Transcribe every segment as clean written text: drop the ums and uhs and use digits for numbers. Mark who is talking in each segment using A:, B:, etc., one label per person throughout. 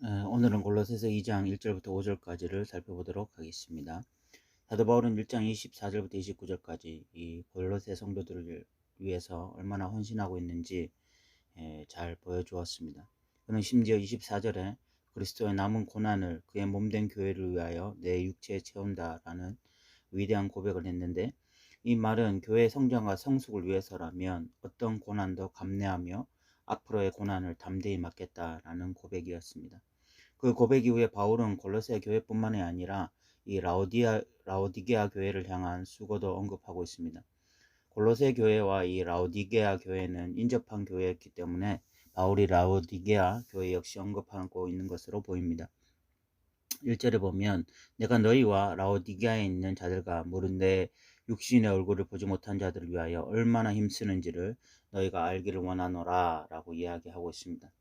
A: 오늘은 골로새서 2장 1절부터 5절까지를 살펴보도록 하겠습니다. 사도 바울은 1장 24절부터 29절까지 이 골로새 성도들을 위해서 얼마나 헌신하고 있는지 잘 보여주었습니다. 그는 심지어 24절에 그리스도의 남은 고난을 그의 몸된 교회를 위하여 내 육체에 채운다라는 위대한 고백을 했는데, 이 말은 교회의 성장과 성숙을 위해서라면 어떤 고난도 감내하며 앞으로의 고난을 담대히 맡겠다라는 고백이었습니다. 그 고백 이후에 바울은 골로새 교회뿐만이 아니라 이 라오디게아 교회를 향한 수고도 언급하고 있습니다. 골로새 교회와 이 라오디게아 교회는 인접한 교회였기 때문에 바울이 라오디게아 교회 역시 언급하고 있는 것으로 보입니다. 1절에 보면 내가 너희와 라오디게아에 있는 자들과 모른 내 육신의 얼굴을 보지 못한 자들을 위하여 얼마나 힘쓰는지를 너희가 알기를 원하노라 라고 이야기하고 있습니다.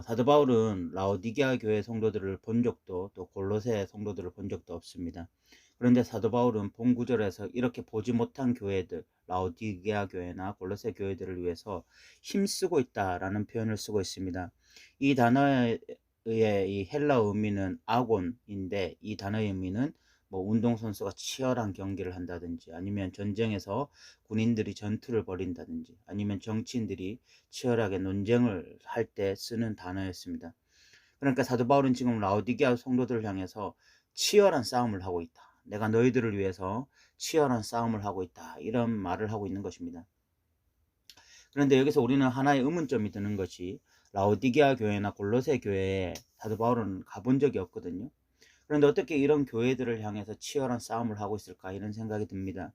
A: 사도 바울은 라오디게아 교회 성도들을 본 적도 또 골로새 성도들을 본 적도 없습니다. 그런데 사도 바울은 본 구절에서 이렇게 보지 못한 교회들, 라오디게아 교회나 골로새 교회들을 위해서 힘쓰고 있다라는 표현을 쓰고 있습니다. 이 단어의 이 헬라어 의미는 아곤인데, 이 단어의 의미는 뭐 운동선수가 치열한 경기를 한다든지, 아니면 전쟁에서 군인들이 전투를 벌인다든지, 아니면 정치인들이 치열하게 논쟁을 할 때 쓰는 단어였습니다. 그러니까 사도 바울은 지금 라오디게아 성도들을 향해서 치열한 싸움을 하고 있다. 내가 너희들을 위해서 치열한 싸움을 하고 있다. 이런 말을 하고 있는 것입니다. 그런데 여기서 우리는 하나의 의문점이 드는 것이, 라오디게아 교회나 골로새 교회에 사도 바울은 가본 적이 없거든요. 그런데 어떻게 이런 교회들을 향해서 치열한 싸움을 하고 있을까, 이런 생각이 듭니다.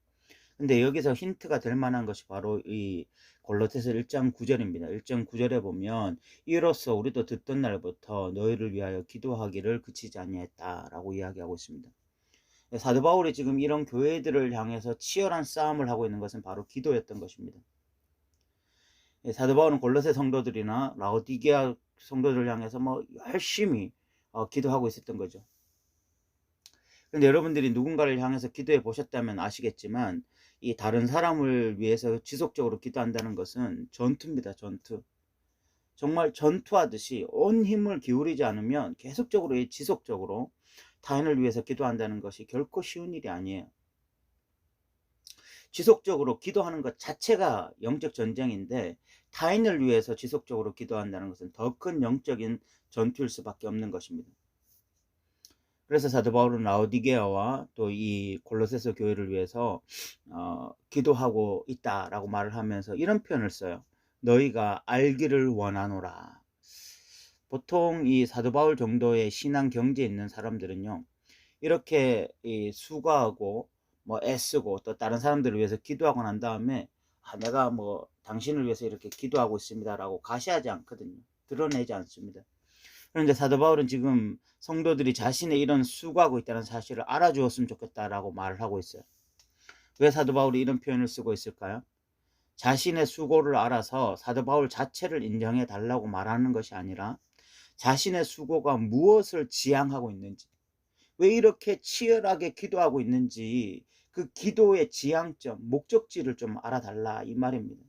A: 근데 여기서 힌트가 될 만한 것이 바로 이 골로새서 1장 9절입니다. 1장 9절에 보면 이로써 우리도 듣던 날부터 너희를 위하여 기도하기를 그치지 아니했다라고 이야기하고 있습니다. 사도 바울이 지금 이런 교회들을 향해서 치열한 싸움을 하고 있는 것은 바로 기도였던 것입니다. 사도 바울은 골로새 성도들이나 라오디게아 성도들을 향해서 열심히 기도하고 있었던 거죠. 근데 여러분들이 누군가를 향해서 기도해 보셨다면 아시겠지만, 이 다른 사람을 위해서 지속적으로 기도한다는 것은 전투입니다. 전투. 정말 전투하듯이 온 힘을 기울이지 않으면 계속적으로 지속적으로 타인을 위해서 기도한다는 것이 결코 쉬운 일이 아니에요. 지속적으로 기도하는 것 자체가 영적 전쟁인데, 타인을 위해서 지속적으로 기도한다는 것은 더 큰 영적인 전투일 수밖에 없는 것입니다. 그래서 사도 바울은 라오디게아와 또 이 골로새서 교회를 위해서 기도하고 있다라고 말을 하면서 이런 표현을 써요. 너희가 알기를 원하노라. 보통 이 사도 바울 정도의 신앙 경지에 있는 사람들은요, 이렇게 수고하고 애쓰고 또 다른 사람들을 위해서 기도하고 난 다음에 내가 당신을 위해서 이렇게 기도하고 있습니다라고 가시하지 않거든요. 드러내지 않습니다. 그런데 사도 바울은 지금 성도들이 자신의 이런 수고하고 있다는 사실을 알아주었으면 좋겠다라고 말을 하고 있어요. 왜 사도 바울이 이런 표현을 쓰고 있을까요? 자신의 수고를 알아서 사도 바울 자체를 인정해 달라고 말하는 것이 아니라, 자신의 수고가 무엇을 지향하고 있는지, 왜 이렇게 치열하게 기도하고 있는지, 그 기도의 지향점, 목적지를 좀 알아달라, 이 말입니다.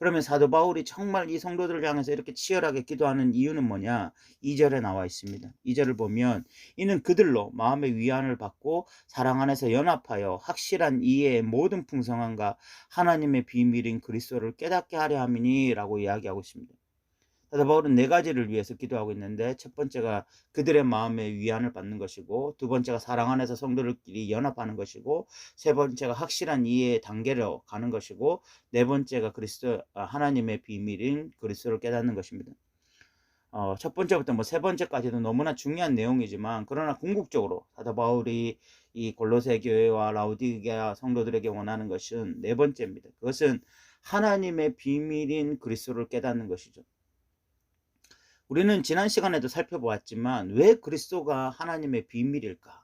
A: 그러면 사도 바울이 정말 이 성도들을 향해서 이렇게 치열하게 기도하는 이유는 뭐냐? 2절에 나와 있습니다. 2절을 보면 이는 그들로 마음의 위안을 받고 사랑 안에서 연합하여 확실한 이해의 모든 풍성함과 하나님의 비밀인 그리스도를 깨닫게 하려 함이니 라고 이야기하고 있습니다. 사도 바울은 네 가지를 위해서 기도하고 있는데, 첫 번째가 그들의 마음에 위안을 받는 것이고, 두 번째가 사랑 안에서 성도들끼리 연합하는 것이고, 세 번째가 확실한 이해의 단계로 가는 것이고, 네 번째가 하나님의 비밀인 그리스도를 깨닫는 것입니다. 첫 번째부터 세 번째까지도 너무나 중요한 내용이지만, 그러나 궁극적으로 사도 바울이 이 골로새 교회와 라오디게아 성도들에게 원하는 것은 네 번째입니다. 그것은 하나님의 비밀인 그리스도를 깨닫는 것이죠. 우리는 지난 시간에도 살펴보았지만, 왜 그리스도가 하나님의 비밀일까?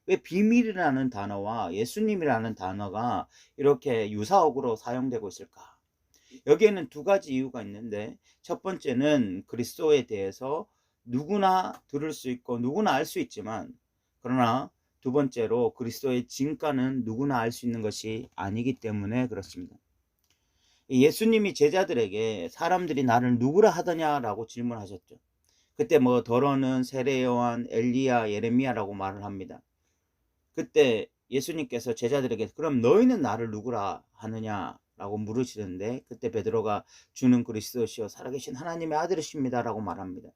A: 왜 비밀이라는 단어와 예수님이라는 단어가 이렇게 유사어구로 사용되고 있을까? 여기에는 두 가지 이유가 있는데, 첫 번째는 그리스도에 대해서 누구나 들을 수 있고 누구나 알 수 있지만, 그러나 두 번째로 그리스도의 진가는 누구나 알 수 있는 것이 아니기 때문에 그렇습니다. 예수님이 제자들에게 사람들이 나를 누구라 하더냐라고 질문하셨죠. 그때 뭐 더러는 세례 요한, 엘리야, 예레미야라고 말을 합니다. 그때 예수님께서 제자들에게 그럼 너희는 나를 누구라 하느냐라고 물으시는데, 그때 베드로가 주는 그리스도시요 살아계신 하나님의 아들이십니다라고 말합니다.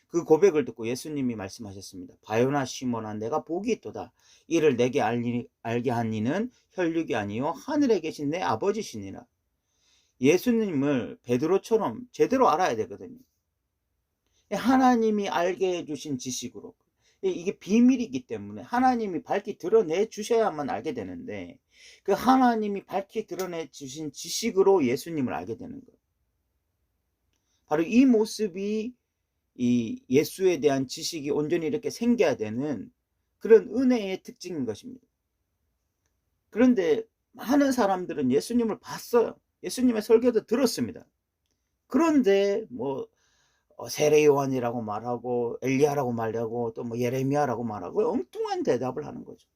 A: 그 고백을 듣고 예수님이 말씀하셨습니다. 바요나 시몬아, 내가 복이 있도다. 이를 내게 알게 한 이는 혈육이 아니요 하늘에 계신 내 아버지시니라. 예수님을 베드로처럼 제대로 알아야 되거든요. 하나님이 알게 해주신 지식으로. 이게 비밀이기 때문에 하나님이 밝히 드러내 주셔야만 알게 되는데, 그 하나님이 밝히 드러내 주신 지식으로 예수님을 알게 되는 거예요. 바로 이 모습이 이 예수에 대한 지식이 온전히 이렇게 생겨야 되는 그런 은혜의 특징인 것입니다. 그런데 많은 사람들은 예수님을 봤어요. 예수님의 설교도 들었습니다. 그런데 뭐 세례 요한이라고 말하고 엘리야라고 말하고 또 뭐 예레미야라고 말하고 엉뚱한 대답을 하는 거죠.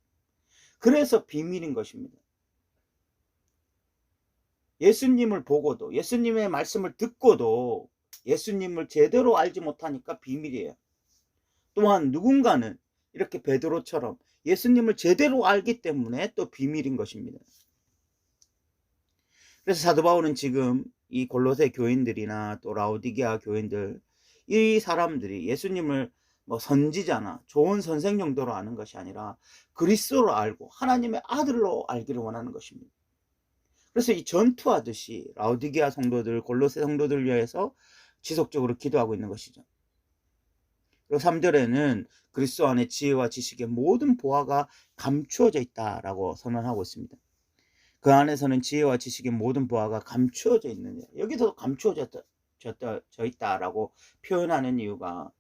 A: 그래서 비밀인 것입니다. 예수님을 보고도, 예수님의 말씀을 듣고도 예수님을 제대로 알지 못하니까 비밀이에요. 또한 누군가는 이렇게 베드로처럼 예수님을 제대로 알기 때문에 또 비밀인 것입니다. 그래서 사도 바울은 지금 이 골로새 교인들이나 또 라오디게아 교인들, 이 사람들이 예수님을 뭐 선지자나 좋은 선생 정도로 아는 것이 아니라 그리스도로 알고 하나님의 아들로 알기를 원하는 것입니다. 그래서 이 전투하듯이 라오디게아 성도들, 골로새 성도들 위해서 지속적으로 기도하고 있는 것이죠. 그리고 3절에는 그리스도 안에 지혜와 지식의 모든 보화가 감추어져 있다라고 선언하고 있습니다. 그 안에서는 지혜와 지식의 모든 보화가 감추어져 있느냐, 여기서 감추어져 있다라고 표현하는 이유가,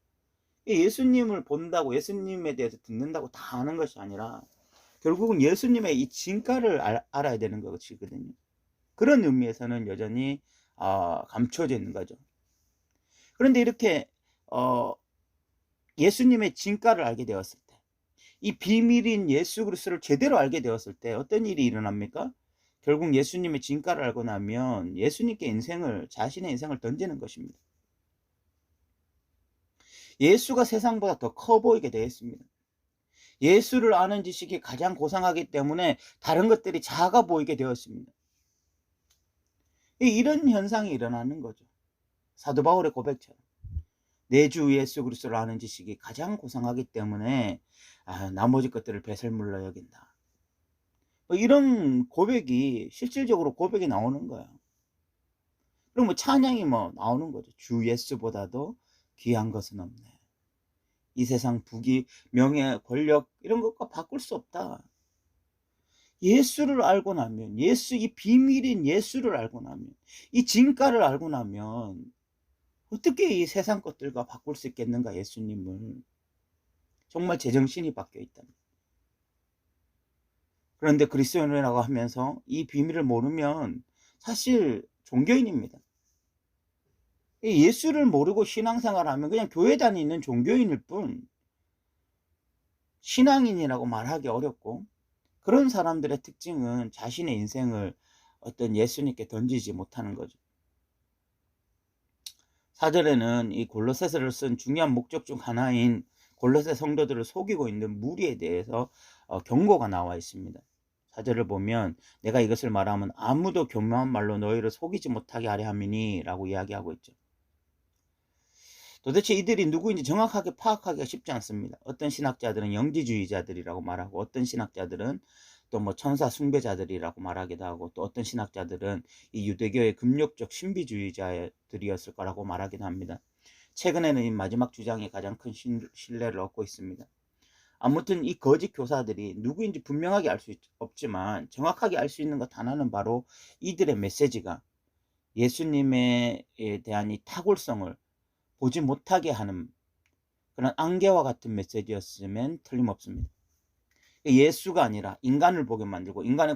A: 예수님을 본다고 예수님에 대해서 듣는다고 다 아는 것이 아니라 결국은 예수님의 이 진가를 알아야 되는 것이거든요. 그런 의미에서는 여전히 감추어져 있는 거죠. 그런데 이렇게 예수님의 진가를 알게 되었을 때, 이 비밀인 예수 그리스도를 제대로 알게 되었을 때 어떤 일이 일어납니까? 결국 예수님의 진가를 알고 나면 예수님께 자신의 인생을 던지는 것입니다. 예수가 세상보다 더 커 보이게 되었습니다. 예수를 아는 지식이 가장 고상하기 때문에 다른 것들이 작아 보이게 되었습니다. 이런 현상이 일어나는 거죠. 사도 바울의 고백처럼 내 주 예수 그리스도를 아는 지식이 가장 고상하기 때문에 나머지 것들을 배설물로 여긴다. 이런 고백이 실질적으로 고백이 나오는 거예요. 그럼 뭐 찬양이 뭐 나오는 거죠. 주 예수보다도 귀한 것은 없네. 이 세상 부귀, 명예, 권력 이런 것과 바꿀 수 없다. 예수를 알고 나면, 이 비밀인 예수를 알고 나면, 이 진가를 알고 나면 어떻게 이 세상 것들과 바꿀 수 있겠는가, 예수님을. 정말 제정신이 바뀌어 있다면. 그런데 그리스도인이라고 하면서 이 비밀을 모르면 사실 종교인입니다. 예수를 모르고 신앙생활하면 그냥 교회 다니는 종교인일 뿐, 신앙인이라고 말하기 어렵고, 그런 사람들의 특징은 자신의 인생을 어떤 예수님께 던지지 못하는 거죠. 4절에는 이 골로새서를 쓴 중요한 목적 중 하나인 골로새 성도들을 속이고 있는 무리에 대해서 경고가 나와 있습니다. 4절을 보면 내가 이것을 말하면 아무도 교묘한 말로 너희를 속이지 못하게 하려 함이니 라고 이야기하고 있죠. 도대체 이들이 누구인지 정확하게 파악하기가 쉽지 않습니다. 어떤 신학자들은 영지주의자들이라고 말하고, 어떤 신학자들은 또 뭐 천사 숭배자들이라고 말하기도 하고, 또 어떤 신학자들은 이 유대교의 금욕적 신비주의자들이었을 거라고 말하기도 합니다. 최근에는 이 마지막 주장이 가장 큰 신뢰를 얻고 있습니다. 아무튼 이 거짓 교사들이 누구인지 분명하게 알 수 없지만 정확하게 알 수 있는 것 하나는 바로 이들의 메시지가 예수님에 대한 이 탁월성을 보지 못하게 하는 그런 안개와 같은 메시지였으면 틀림없습니다. 예수가 아니라 인간을 보게 만들고 인간의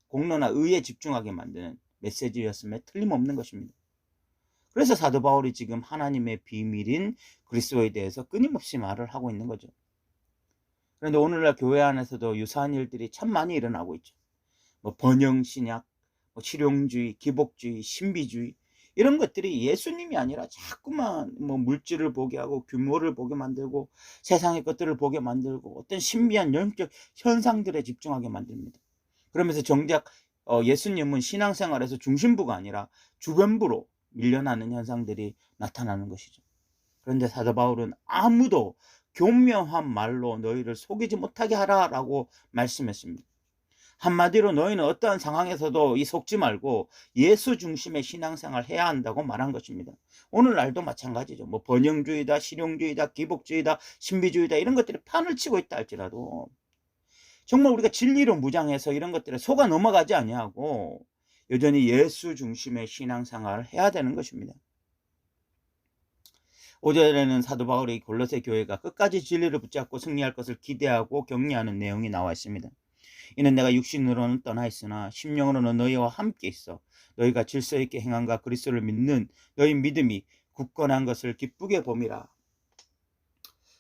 A: 공로나 의에 집중하게 만드는 메시지였으면 틀림없는 것입니다. 그래서 사도 바울이 지금 하나님의 비밀인 그리스도에 대해서 끊임없이 말을 하고 있는 거죠. 그런데 오늘날 교회 안에서도 유사한 일들이 참 많이 일어나고 있죠. 뭐 번영 신약, 뭐 실용주의, 기복주의, 신비주의, 이런 것들이 예수님이 아니라 자꾸만 뭐 물질을 보게 하고 규모를 보게 만들고 세상의 것들을 보게 만들고 어떤 신비한 영적 현상들에 집중하게 만듭니다. 그러면서 정작 예수님은 신앙생활에서 중심부가 아니라 주변부로 밀려나는 현상들이 나타나는 것이죠. 그런데 사도 바울은 아무도 교묘한 말로 너희를 속이지 못하게 하라라고 말씀했습니다. 한마디로 너희는 어떠한 상황에서도 이 속지 말고 예수 중심의 신앙생활을 해야 한다고 말한 것입니다. 오늘날도 마찬가지죠. 뭐 번영주의다, 실용주의다, 기복주의다, 신비주의다 이런 것들이 판을 치고 있다 할지라도 정말 우리가 진리로 무장해서 이런 것들에 속아 넘어가지 아니하고 여전히 예수 중심의 신앙생활을 해야 되는 것입니다. 5절에는 사도 바울이 골로새 교회가 끝까지 진리를 붙잡고 승리할 것을 기대하고 격려하는 내용이 나와 있습니다. 이는 내가 육신으로는 떠나 있으나 심령으로는 너희와 함께 있어 너희가 질서 있게 행함과 그리스도를 믿는 너희 믿음이 굳건한 것을 기쁘게 봄이라.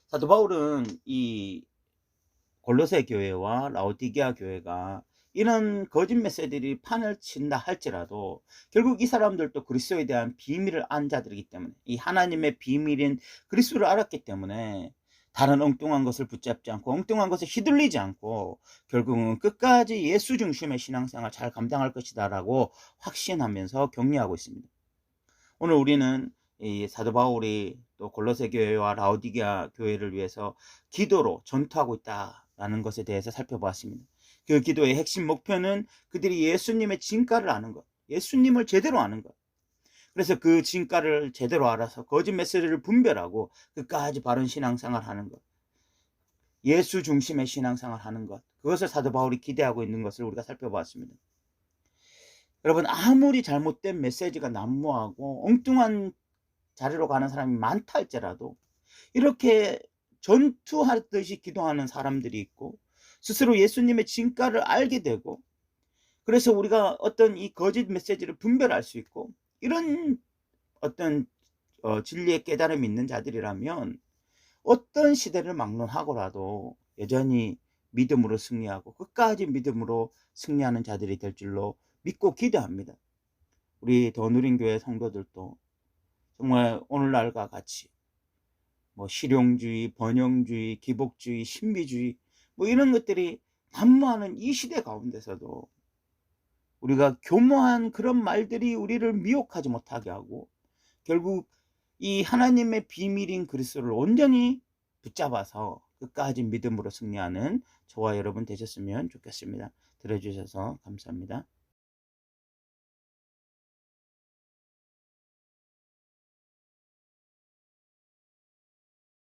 A: 사도 바울은 이 골로새 교회와 라오디게아 교회가 이런 거짓 메시지들이 판을 친다 할지라도 결국 이 사람들도 그리스도에 대한 비밀을 안 자들이기 때문에 이 하나님의 비밀인 그리스도를 알았기 때문에 다른 엉뚱한 것을 붙잡지 않고 엉뚱한 것에 휘둘리지 않고 결국은 끝까지 예수 중심의 신앙생활 잘 감당할 것이다 라고 확신하면서 격려하고 있습니다. 오늘 우리는 이 사도 바울이 또 골로새 교회와 라오디게아 교회를 위해서 기도로 전투하고 있다라는 것에 대해서 살펴보았습니다. 그 기도의 핵심 목표는 그들이 예수님의 진가를 아는 것, 예수님을 제대로 아는 것. 그래서 그 진가를 제대로 알아서 거짓 메시지를 분별하고 끝까지 바른 신앙생활 하는 것, 예수 중심의 신앙생활 하는 것, 그것을 사도 바울이 기대하고 있는 것을 우리가 살펴보았습니다. 여러분, 아무리 잘못된 메시지가 난무하고 엉뚱한 자리로 가는 사람이 많다 할지라도 이렇게 전투하듯이 기도하는 사람들이 있고 스스로 예수님의 진가를 알게 되고 그래서 우리가 어떤 이 거짓 메시지를 분별할 수 있고 이런 어떤 진리의 깨달음이 있는 자들이라면 어떤 시대를 막론하고라도 여전히 믿음으로 승리하고 끝까지 믿음으로 승리하는 자들이 될 줄로 믿고 기대합니다. 우리 더 누린 교회 성도들도 정말 오늘날과 같이 뭐 실용주의, 번영주의, 기복주의, 신비주의 뭐 이런 것들이 난무하는 이 시대 가운데서도 우리가 교묘한 그런 말들이 우리를 미혹하지 못하게 하고 결국 이 하나님의 비밀인 그리스도를 온전히 붙잡아서 끝까지 믿음으로 승리하는 저와 여러분 되셨으면 좋겠습니다. 들어주셔서 감사합니다.